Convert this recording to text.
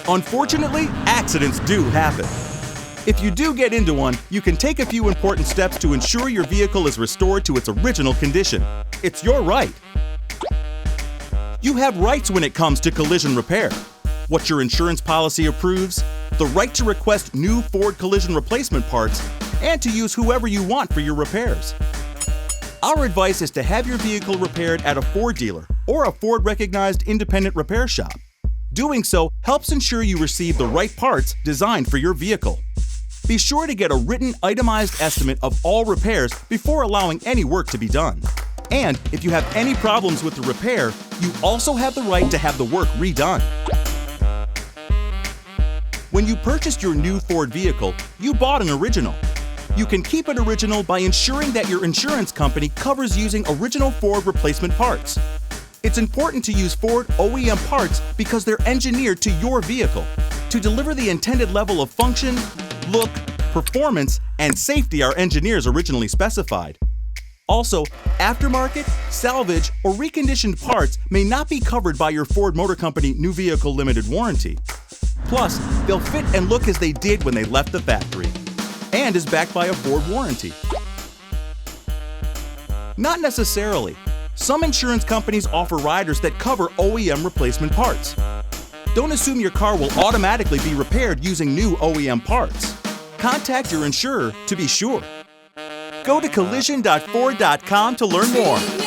Unfortunately, accidents do happen. If you do get into one, you can take a few important steps to ensure your vehicle is restored to its original condition. It's your right. You have rights when it comes to collision repair. What your insurance policy approves, the right to request new Ford collision replacement parts, and to use whoever you want for your repairs. Our advice is to have your vehicle repaired at a Ford dealer or a Ford-recognized independent repair shop. Doing so helps ensure you receive the right parts designed for your vehicle. Be sure to get a written, itemized estimate of all repairs before allowing any work to be done. And if you have any problems with the repair, you also have the right to have the work redone. When you purchased your new Ford vehicle, you bought an original. You can keep an original by ensuring that your insurance company covers using original Ford replacement parts. It's important to use Ford OEM parts because they're engineered to your vehicle to deliver the intended level of function, look, performance, and safety our engineers originally specified. Also, aftermarket, salvage, or reconditioned parts may not be covered by your Ford Motor Company New Vehicle Limited Warranty. Plus, they'll fit and look as they did when they left the factory, and is backed by a Ford warranty. Not necessarily. Some insurance companies offer riders that cover OEM replacement parts. Don't assume your car will automatically be repaired using new OEM parts. Contact your insurer to be sure. Go to collision.ford.com to learn more.